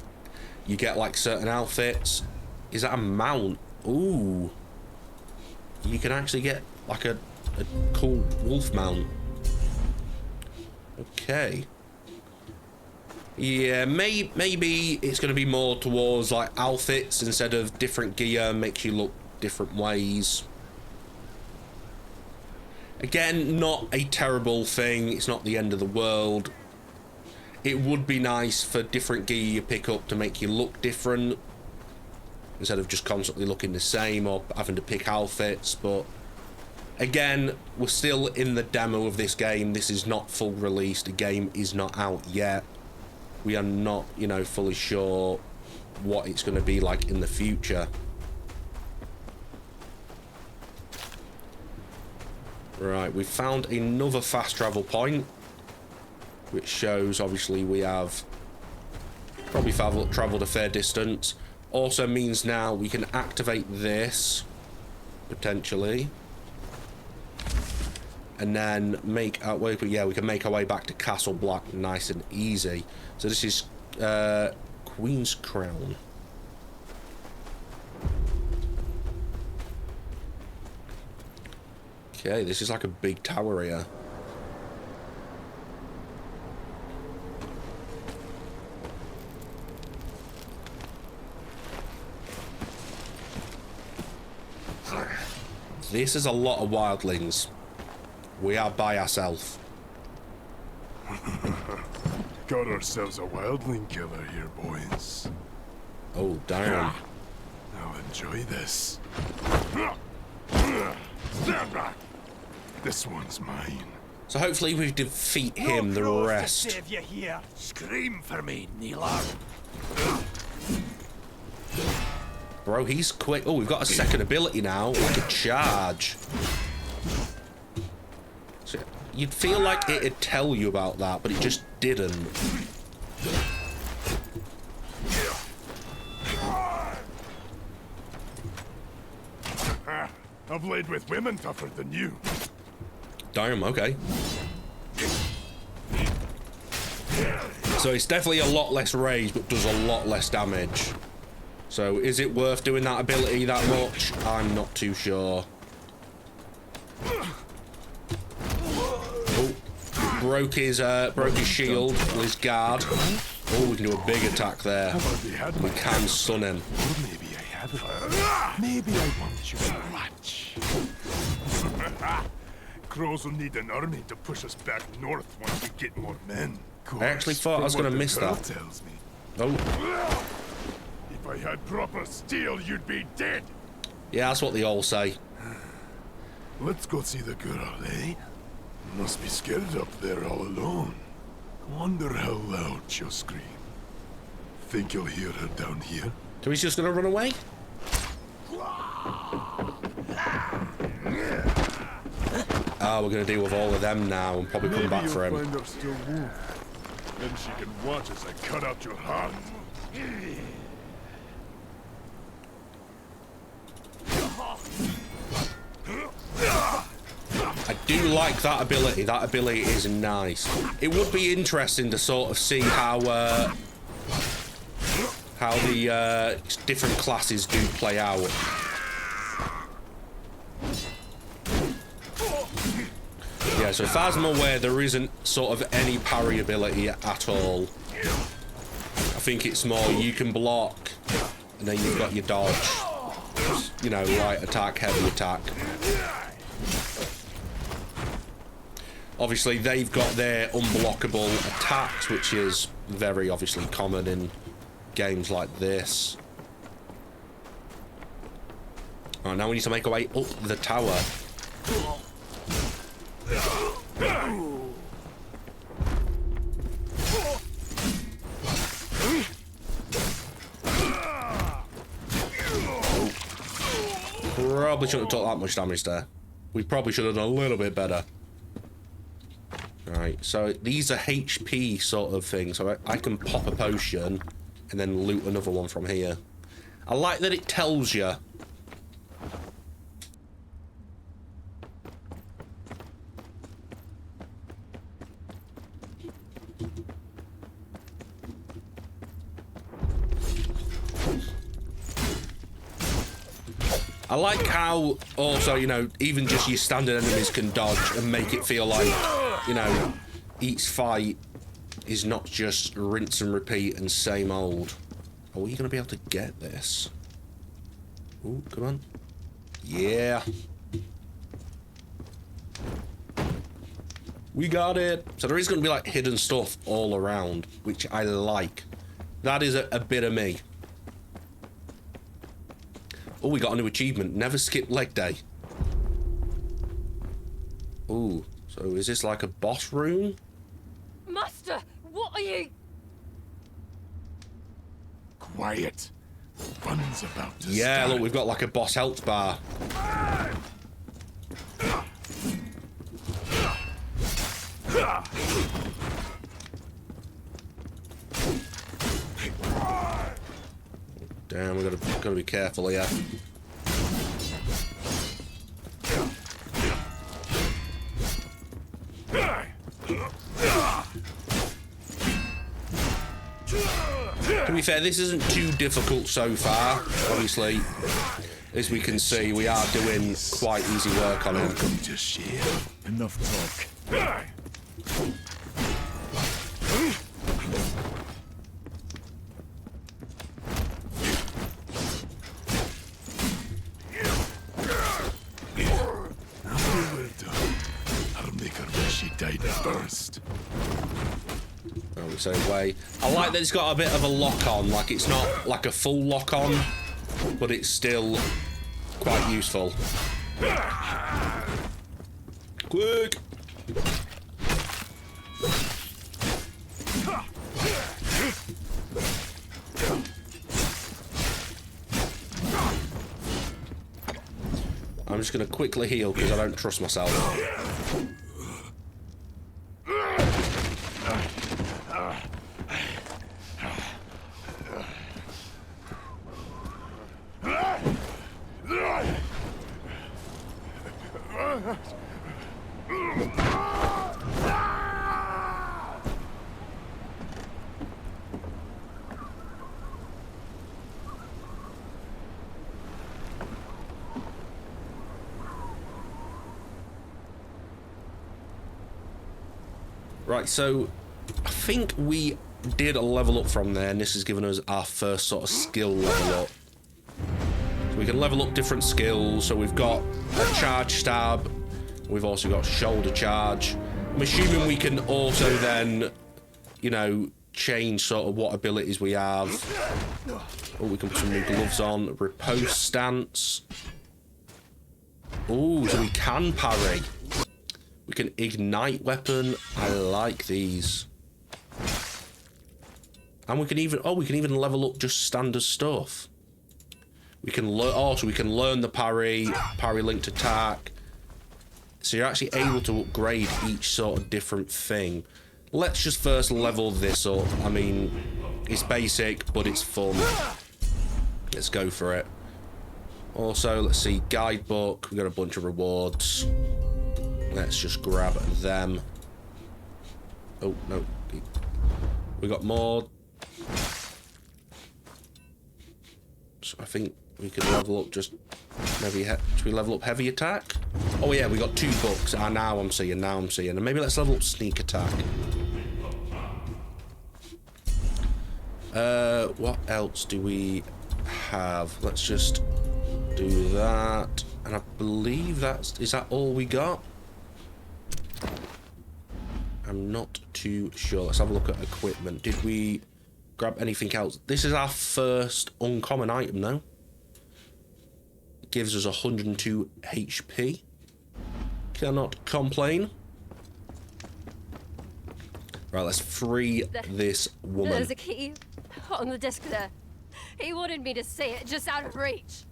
you get like certain outfits. Is that a mount? Ooh. You can actually get like a cool wolf mount. Okay. Yeah, maybe it's going to be more towards like outfits instead of different gear, makes you look different ways. Again, not a terrible thing. It's not the end of the world. It would be nice for different gear you pick up to make you look different instead of just constantly looking the same or having to pick outfits. But again, we're still in the demo of this game. This is not full release. The game is not out yet. We are not, you know, fully sure what it's going to be like in the future. Right, we've found another fast travel point, which shows obviously we have probably traveled a fair distance. Also means now we can activate this potentially, and then make our way. Yeah, we can make our way back to Castle Black nice and easy. So this is Queen's Crown. Okay, this is like a big tower here. This is a lot of wildlings. We are by ourselves. Got ourselves a wildling killer here, boys. Oh, damn. Now enjoy this. Stand back. This one's mine. So hopefully we defeat him, the rest. To save you here. Scream for me, Kneeler. Bro, he's quick. Oh, we've got a second ability now, like a charge. So you'd feel like it'd tell you about that, but it just didn't. I've laid with women tougher than you. Damn, okay. So it's definitely a lot less rage, but does a lot less damage. So is it worth doing that ability that much? I'm not too sure. Oh, broke his shield, his guard. Oh, we can do a big attack there. We can stun him. Maybe I haven't. Maybe I want you to watch. Crows will need an army to push us back north once we get more men. I actually thought I was going to miss that. Tells me. Oh. If I had proper steel, you'd be dead. Yeah, that's what they all say. Let's go see the girl, eh? Must be scared up there all alone. Wonder how loud she'll scream. Think you'll hear her down here? So he's just going to run away? Oh, we're going to deal with all of them now and probably come back for him. Find her still warm. Then she can watch as I cut out your heart. I do like that ability. That ability is nice. It would be interesting to sort of see how the different classes do play out. Yeah, so as far as I'm aware, there isn't sort of any parry ability at all. I think it's more you can block, and then you've got your dodge. You know, light attack, heavy attack. Obviously, they've got their unblockable attacks, which is very obviously common in games like this. Oh, now we need to make our way up the tower. Probably shouldn't have took that much damage there. We probably should have done a little bit better. Right, so these are HP sort of things. So I can pop a potion and then loot another one from here. I like that it tells you. I like how also, you know, even just your standard enemies can dodge and make it feel like, you know, each fight is not just rinse and repeat and same old. Are we going to be able to get this? Ooh, come on. Yeah. We got it. So there is going to be like hidden stuff all around, which I like. That is a bit of me. Oh, we got a new achievement. Never skip leg day. Ooh, so is this like a boss room? Master, what are you? Quiet. Fun's about to Yeah, start. look, we've got like a boss health bar. Damn, we gotta be careful here. To be fair, this isn't too difficult so far. Obviously, as we can see, we are doing quite easy work on him. Enough talk. First. I would say way. I like that it's got a bit of a lock on, like it's not like a full lock on, but it's still quite useful. Quick! I'm just gonna quickly heal because I don't trust myself. Right, so I think we did a level up from there, and this has given us our first sort of skill level up. So we can level up different skills. So we've got a charge stab, we've also got shoulder charge. I'm assuming we can also then you know, change sort of what abilities we have. Oh, we can put some new gloves on. Riposte stance. Oh, so we can parry. We can ignite weapon. I like these. And we can even, oh, we can even level up just standard stuff. We can learn, oh, so we can learn the parry linked attack. So you're actually able to upgrade each sort of different thing. Let's just first level this up. I mean, it's basic, but it's fun. Let's go for it. Also, let's see, guidebook. We got a bunch of rewards. Let's just grab them. Oh, no. We got more. So I think we can level up just maybe. Should we level up heavy attack? Oh yeah, we got 2 books. Ah, now I'm seeing. And maybe let's level up sneak attack. What else do we have? Let's just do that. And I believe is that all we got? I'm not too sure. Let's have a look at equipment. Did we grab anything else? This is our first uncommon item, though. It gives us 102 HP. Cannot complain. Right, let's free this woman. There's a key on the desk there. He wanted me to see it, just out of reach.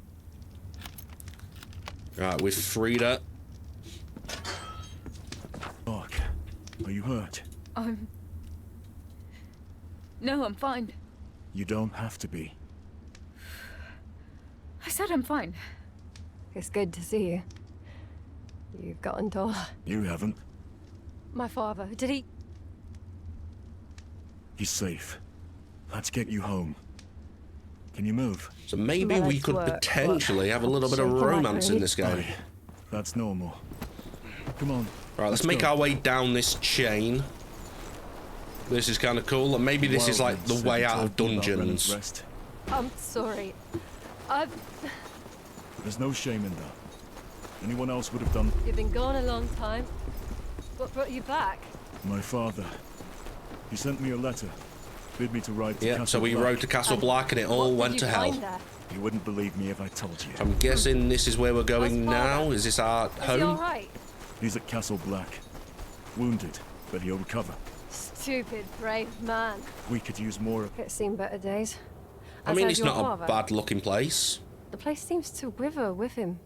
Right, we've freed her. Mark, are you hurt? No, I'm fine. You don't have to be. I said I'm fine. It's good to see you. You've gotten taller. You haven't. My father, did he? He's safe. Let's get you home. Can you move? So maybe we could potentially have a little bit of romance in this game. That's normal. Come on. Right, let's make our way down this chain. This is kind of cool. And maybe this is like the way out of dungeons. I'm sorry. There's no shame in that. Anyone else would have done. You've been gone a long time. What brought you back? My father. He sent me a letter. Bid me to ride to Castle so we Black. rode to Castle Black and it all went to hell. You wouldn't believe me if I told you. I'm guessing this is where we're going now. Is this our home? Is he all right? He's at Castle Black. Wounded, but he'll recover. Stupid, brave man. We could use more of... It's seen better days. I mean, it's not a bad looking place. The place seems to wither with him.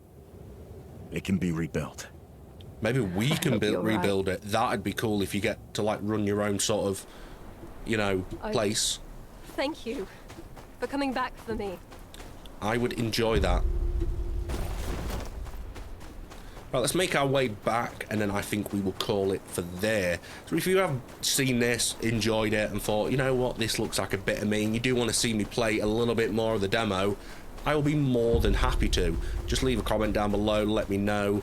It can be rebuilt. Maybe we can rebuild it. That'd be cool if you get to like run your own sort of, you know, place. Thank you for coming back for me. I would enjoy that. Right, let's make our way back, and then I think we will call it for there. So if you have seen this, enjoyed it, and thought, you know what, this looks like a bit of me, and you do want to see me play a little bit more of the demo, I will be more than happy to. Just leave a comment down below, let me know.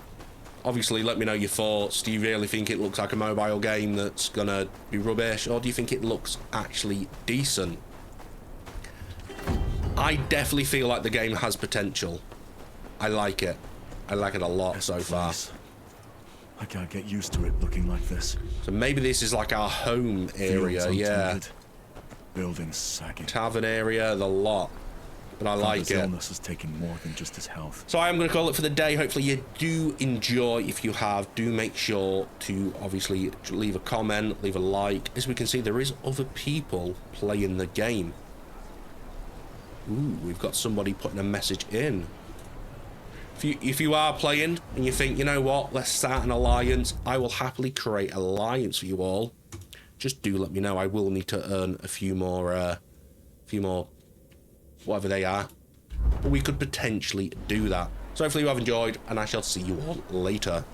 Obviously, let me know your thoughts. Do you really think it looks like a mobile game that's gonna be rubbish, or do you think it looks actually decent? I definitely feel like the game has potential. I like it. I like it a lot so far. I can't get used to it looking like this. So maybe this is like our home area, yeah. Buildings sagging. Tavern area, the lot. But I like it. Illness has taken more than just his health. So I am going to call it for the day. Hopefully you do enjoy. If you have, do make sure to obviously leave a comment, leave a like. As we can see, there is other people playing the game. Ooh, we've got somebody putting a message in. If you are playing and you think, you know what, let's start an alliance, I will happily create an alliance for you all. Just do let me know. I will need to earn a few more, whatever they are. But we could potentially do that. So hopefully you have enjoyed, and I shall see you all later.